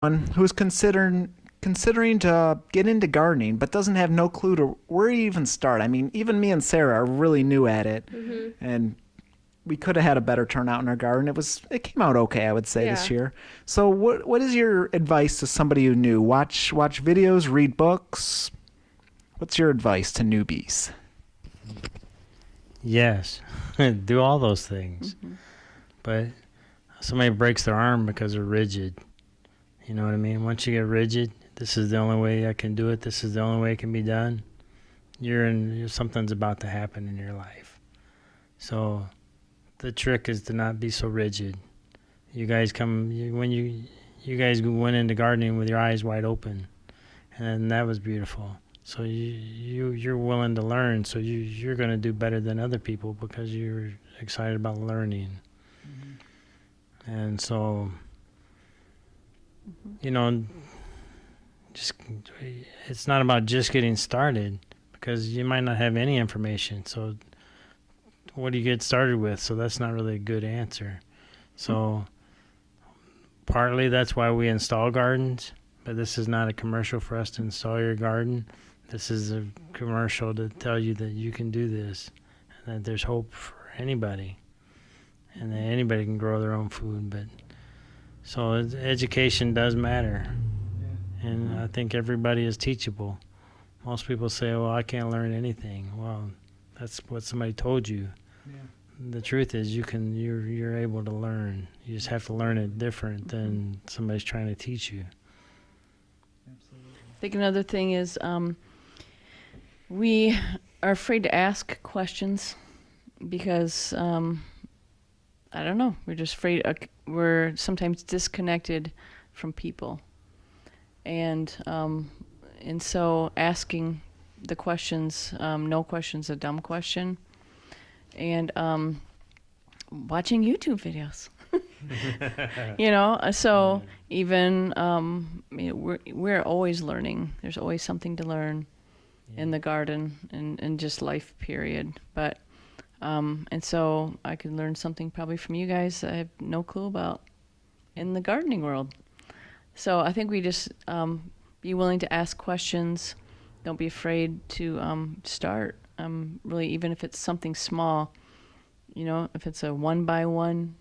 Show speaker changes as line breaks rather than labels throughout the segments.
One who's considering to get into gardening but doesn't have no clue to where you even start. I mean, even me and Sarah are really new at it,
Hmm.
and we could have had a better turnout in our garden. It came out okay, I would say, this
Yeah.
year. So what is your advice to somebody who new? Watch videos, read books. What's your advice to newbies?
Yes, do all those things.
Hmm.
But somebody breaks their arm because they're rigid. You know what I mean? Once you get rigid, this is the only way I can do it. This is the only way it can be done. Something's about to happen in your life. So the trick is to not be so rigid. You guys you guys went into gardening with your eyes wide open, and that was beautiful. So you're willing to learn. So you're going to do better than other people because you're excited about learning. And so, you know, just it's not about just getting started because you might not have any information. So what do you get started with? So that's not really a good answer. So partly that's why we install gardens, but this is not a commercial for us to install your garden. This is a commercial to tell you that you can do this and that there's hope for anybody and that anybody can grow their own food. But so education does matter. And I think everybody is teachable. Most people say, well, I can't learn anything. Well, that's what somebody told you. The truth is you're able to learn. You just have to learn it different than somebody's trying to teach you.
I think another thing is we are afraid to ask questions because I don't know. We're just afraid. We're sometimes disconnected from people, and so asking the questions. No question's a dumb question, and watching YouTube videos. So even we're always learning. There's always something to learn in the garden and just life period. But and so I could learn something probably from you guys I have no clue about in the gardening world. So I think we just be willing to ask questions. Don't be afraid to start. Really, even if it's something small, if it's a 1 by 1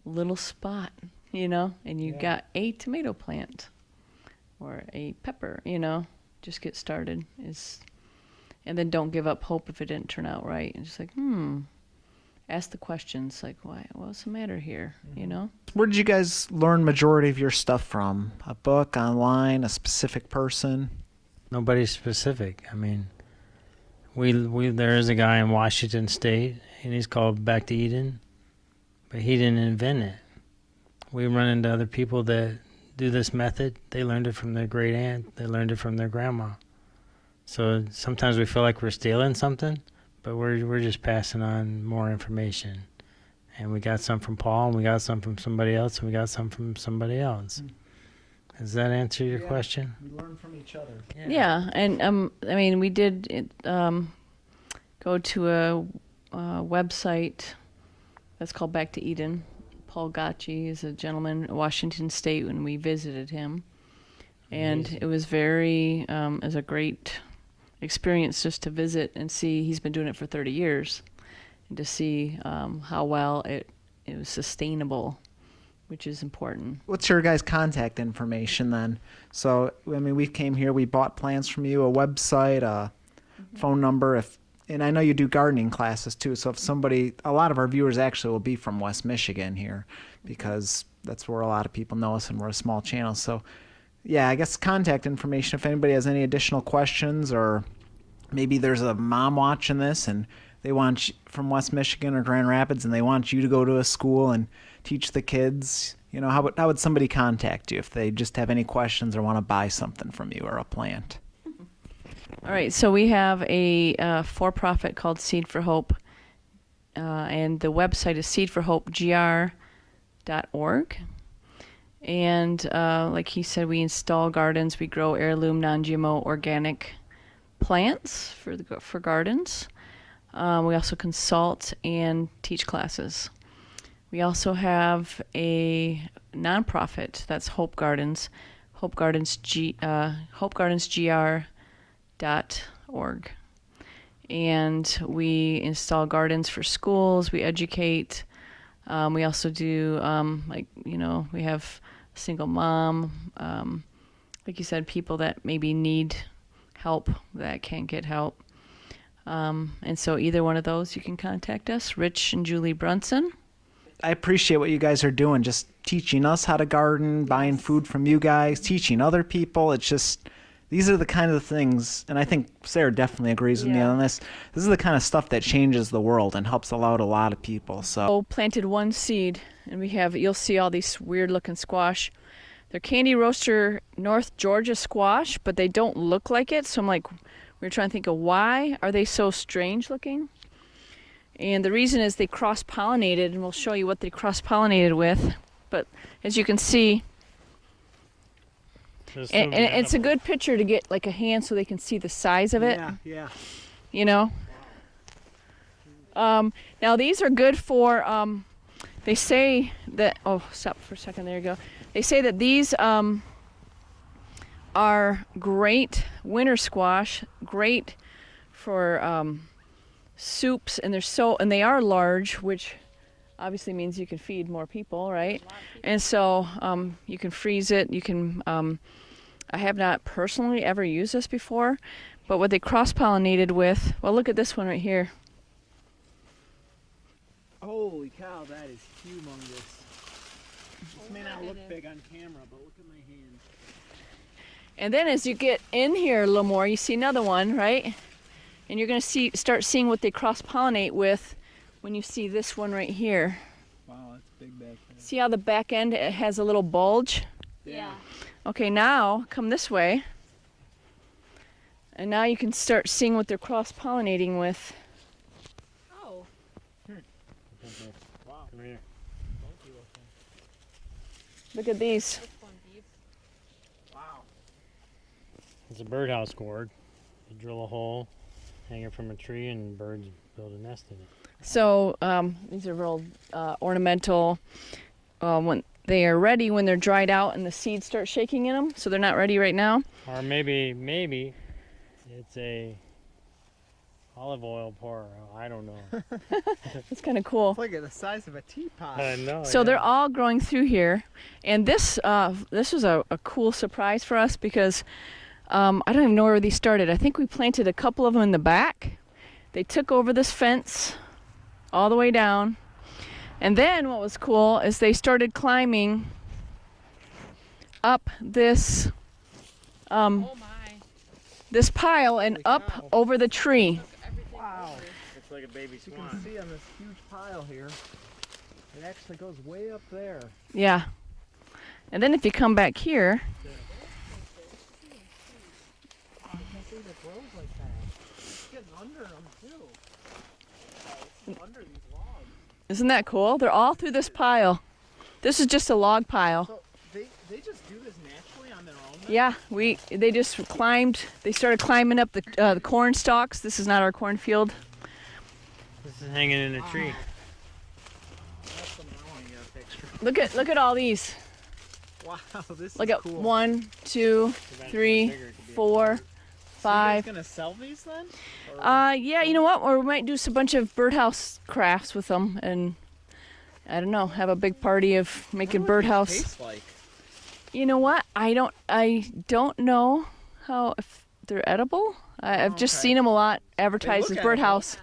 little spot, and you got a tomato plant or a pepper, just get started. And then don't give up hope if it didn't turn out right. And just like, ask the questions like, what's the matter here,
Where did you guys learn majority of your stuff from? A book, online, a specific person?
Nobody's specific. I mean, we there is a guy in Washington State, and he's called Back to Eden, but he didn't invent it. We run into other people that do this method. They learned it from their great aunt. They learned it from their grandma. So sometimes we feel like we're stealing something, but we're just passing on more information. And we got some from Paul, and we got some from somebody else, and we got some from somebody else. Does that answer your question?
We learn from each other.
Yeah, and we did go to a website that's called Back to Eden. Paul Gotchi is a gentleman in Washington State when we visited him, and
Amazing.
it was it was a great experience just to visit and see. He's been doing it for 30 years, and to see how well it was sustainable, which is important.
What's your guys' contact information then? So, we came here, we bought plants from you, a website, a phone number, and I know you do gardening classes too. So a lot of our viewers actually will be from West Michigan here because that's where a lot of people know us and we're a small channel. So, yeah, I guess contact information if anybody has any additional questions, or maybe there's a mom watching this and they want from West Michigan or Grand Rapids and they want you to go to a school and teach the kids. How would somebody contact you if they just have any questions or want to buy something from you or a plant?
All right, so we have a for-profit called Seed for Hope, and the website is seedforhopegr.org. And like he said, we install gardens. We grow heirloom, non-GMO, organic plants for gardens. We also consult and teach classes. We also have a nonprofit that's Hope Gardens, hopegardensgr.org. And we install gardens for schools. We educate. We also do, we have a single mom, like you said, people that maybe need help that can't get help. And so either one of those, you can contact us, Rich and Julie Brunson.
I appreciate what you guys are doing, just teaching us how to garden, buying food from you guys, teaching other people. It's just, these are the kind of things, and I think Sarah definitely agrees with me on this. This is the kind of stuff that changes the world and helps out a lot of people. So
Planted one seed, and you'll see all these weird looking squash. They're Candy Roaster North Georgia squash, but they don't look like it. So I'm like, we're trying to think of why are they so strange looking? And the reason is they cross-pollinated, and we'll show you what they cross-pollinated with. But as you can see, and it's a good picture to get like a hand so they can see the size of it.
Yeah.
You know? Now these are good for, they say that, oh, stop for a second, there you go. They say that these are great winter squash, great for soups, and they are large, which obviously means you can feed more people, right? And so you can freeze it. You can. I have not personally ever used this before, but what they cross-pollinated with. Well, look at this one right here.
Holy cow, that is humongous. This may not look big on camera, but look at my hand.
And then as you get in here a little more, you see another one, right? And you're going to start seeing what they cross-pollinate with when you see this one right here.
Wow, that's big back there.
See how the back end it has a little bulge?
Yeah.
Okay, now come this way. And now you can start seeing what they're cross-pollinating with.
Oh.
Wow. Come here.
Look at these.
This one deep.
Wow.
It's a birdhouse gourd. You drill a hole, hang it from a tree, and birds build a nest in it.
So these are real ornamental. When they are ready, when they're dried out and the seeds start shaking in them, so they're not ready right now.
Or maybe it's a olive oil pour. I don't know.
It's kind of cool.
It's like the size of a teapot.
I know.
So they're all growing through here, and this was a cool surprise for us because I don't even know where these started. I think we planted a couple of them in the back. They took over this fence all the way down, and then what was cool is they started climbing up this
Oh my.
this pile and
Holy
up
cow.
over the tree.
Everything
Wow.
over.
It's like a baby
You
swan.
can see on this huge pile here, it actually goes way up there.
Yeah. And then if you come back here,
I can't believe it grows like that. It's getting under them too. It's under these logs.
isn't that cool? They're all through this pile. This is just a log pile.
So they just do this naturally on their own? Then?
Yeah, they just climbed. They started climbing up the corn stalks. This is not our cornfield.
This is hanging in a tree.
That's something I want to get a picture.
Look at all these.
Wow, this
Look
is
at
cool.
1, 2, 3, 4,
So you guys
5.
gonna sell these then?
Yeah, you know what? Or we might do a bunch of birdhouse crafts with them, and I don't know, have a big party of making birdhouse.
Taste like?
You know what? I don't know how if they're edible. I've just
okay.
seen them a lot advertised
look
as birdhouse.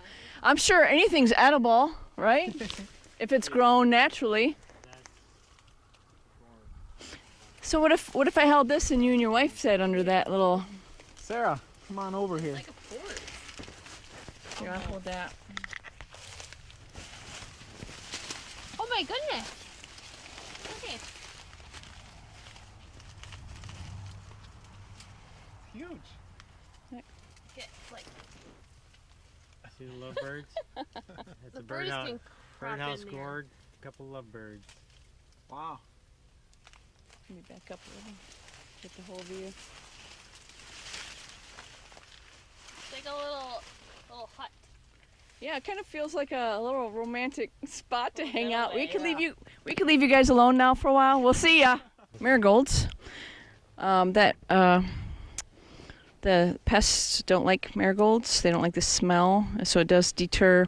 I'm sure anything's edible, right? If it's grown naturally. So what if I held this and you and your wife sat under that little?
Sarah, come on over here.
Like a fort.
Here, I'll hold that.
Oh my goodness. Okay.
Huge.
Get like
See the lovebirds? It's
the
a
birds
birdhouse,
can crop
birdhouse
in there.
gourd, a couple lovebirds.
Wow.
Let me back up a little. Get the whole view.
It's like a little hut.
Yeah, it kind of feels like a little romantic spot to hang out. We could leave you guys alone now for a while. We'll see ya. Marigolds. The pests don't like marigolds. They don't like the smell, so it does deter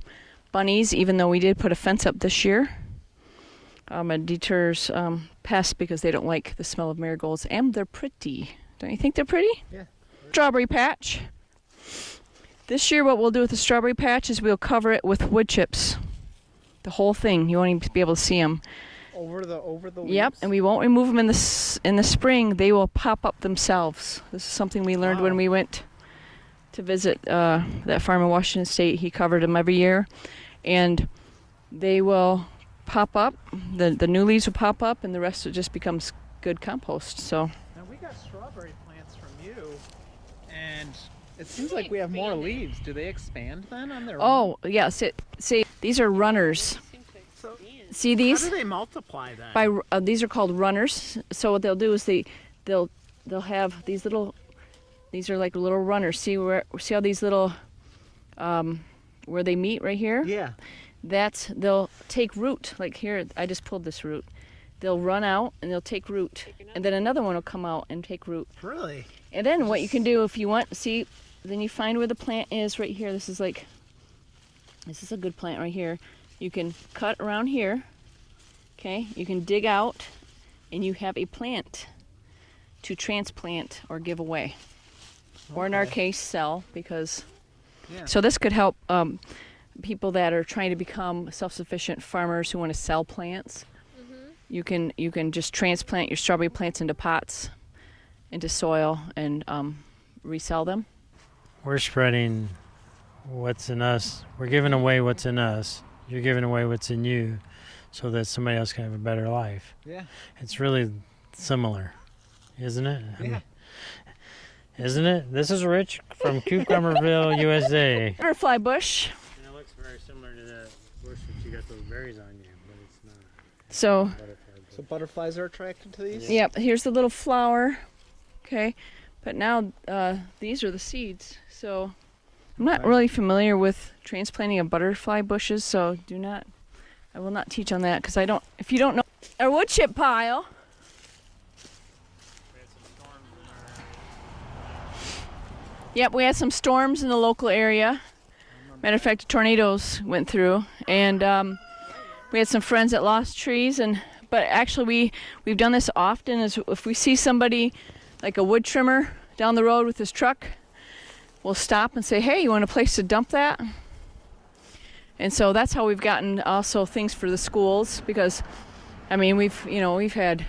bunnies. Even though we did put a fence up this year, it deters pests because they don't like the smell of marigolds, and they're pretty. Don't you think they're pretty?
Yeah.
Strawberry patch. This year what we'll do with the strawberry patch is we'll cover it with wood chips. The whole thing. You won't even be able to see them.
Over the leaves?
Yep, and we won't remove them in the spring. They will pop up themselves. This is something we learned when we went to visit that farm in Washington State. He covered them every year. And they will pop up. The new leaves will pop up, and the rest of it just becomes good compost. So.
Now we got strawberry plants from you, and it seems like we have more leaves. Do they expand then on their own?
Oh, yes. See, these are runners.
So,
See these?
how do they multiply then?
These are called runners. So what they'll do is they'll have these little. These are like little runners. See how these little where they meet right here?
Yeah.
They'll take root. Like here, I just pulled this root. They'll run out and they'll take root, and then another one will come out and take root.
Really?
And then what you can do if you want, then you find where the plant is right here. This is a good plant right here. You can cut around here, okay? You can dig out, and you have a plant to transplant or give away. Or in our case, sell, because...
Yeah.
So this could help people that are trying to become self-sufficient farmers who want to sell plants. You can just transplant your strawberry plants into pots, into soil, and resell them.
We're spreading what's in us. We're giving away what's in us. You're giving away what's in you so that somebody else can have a better life.
Yeah.
It's really similar, isn't it?
Yeah.
Isn't it? This is Rich from Cucumberville, USA.
Butterfly bush.
And it looks very similar to that bush that you got those berries on you, but it's not.
So,
So butterflies are attracted to these?
yep, here's the little flower. Okay, but now these are the seeds. So I'm not really familiar with transplanting of butterfly bushes, so I will not teach on that because if you don't know, our wood chip pile. Yep, we had some storms in the local area. Matter of fact, tornadoes went through, and we had some friends that lost trees. But actually, we've done this often. Is if we see somebody like a wood trimmer down the road with his truck, we'll stop and say, "Hey, you want a place to dump that?" And so that's how we've gotten also things for the schools, because, I mean, we've had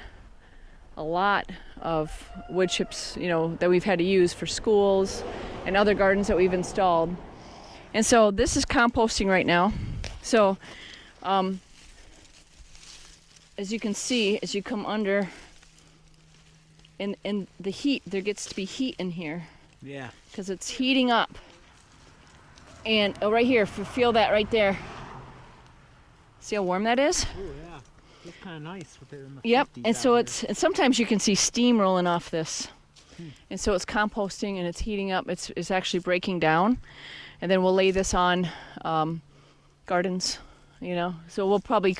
a lot of wood chips, that we've had to use for schools and other gardens that we've installed. And so this is composting right now. So as you can see, as you come under, in the heat, there gets to be heat in here
Yeah.
because it's heating up. And right here, if you feel that right there, see how warm that is?
Oh yeah. Looks kind of nice with it in the
Yep,
50s
and so
out
and sometimes you can see steam rolling off this. And so it's composting and it's heating up. It's actually breaking down. And then we'll lay this on gardens, So we'll probably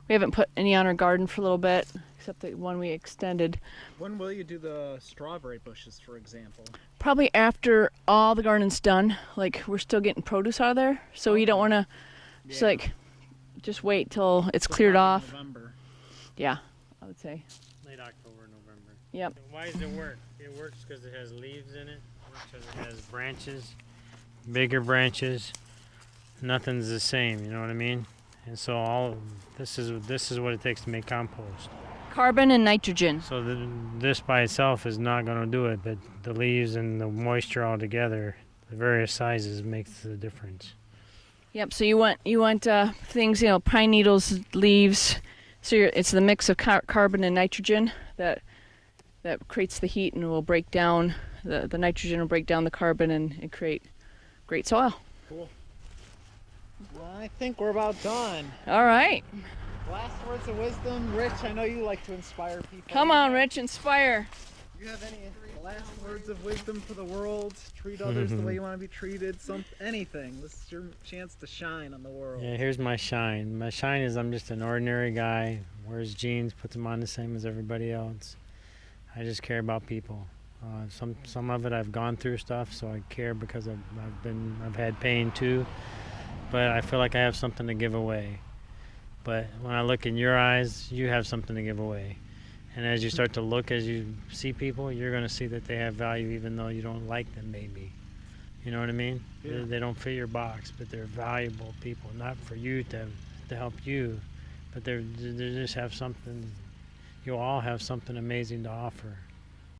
we haven't put any on our garden for a little bit, except the one we extended.
here. When will you do the strawberry bushes, for example?
Probably after all the garden's done. Like, we're still getting produce out of there. So you don't want to just wait till it's cleared off.
November.
Yeah, I would say.
Late October, November.
Yep.
Why does it work? It works because it has leaves in it, because it has branches, bigger branches. Nothing's the same, you know what I mean? And so this is what it takes to make compost.
Carbon and nitrogen.
So this by itself is not going to do it, but the leaves and the moisture all together, the various sizes, makes the difference.
Yep. So you want things, pine needles, leaves. So it's the mix of carbon and nitrogen that creates the heat and will break down the nitrogen, will break down the carbon and create great soil.
Cool. Well, I think we're about done.
All right.
Last words of wisdom, Rich. I know you like to inspire people.
Come on, Rich, inspire.
You have any last words of wisdom for the world? Treat others the way you want to be treated. Anything. This is your chance to shine on the world.
Yeah, here's my shine. My shine is I'm just an ordinary guy, wears jeans, puts them on the same as everybody else. I just care about people. Some of it I've gone through stuff, so I care because I've had pain too. But I feel like I have something to give away. But when I look in your eyes, you have something to give away. And as you start to look, as you see people, you're going to see that they have value even though you don't like them maybe. You know what I mean?
Yeah.
They don't fit your box, but they're valuable people. Not for you to help you, but they just have something. You all have something amazing to offer.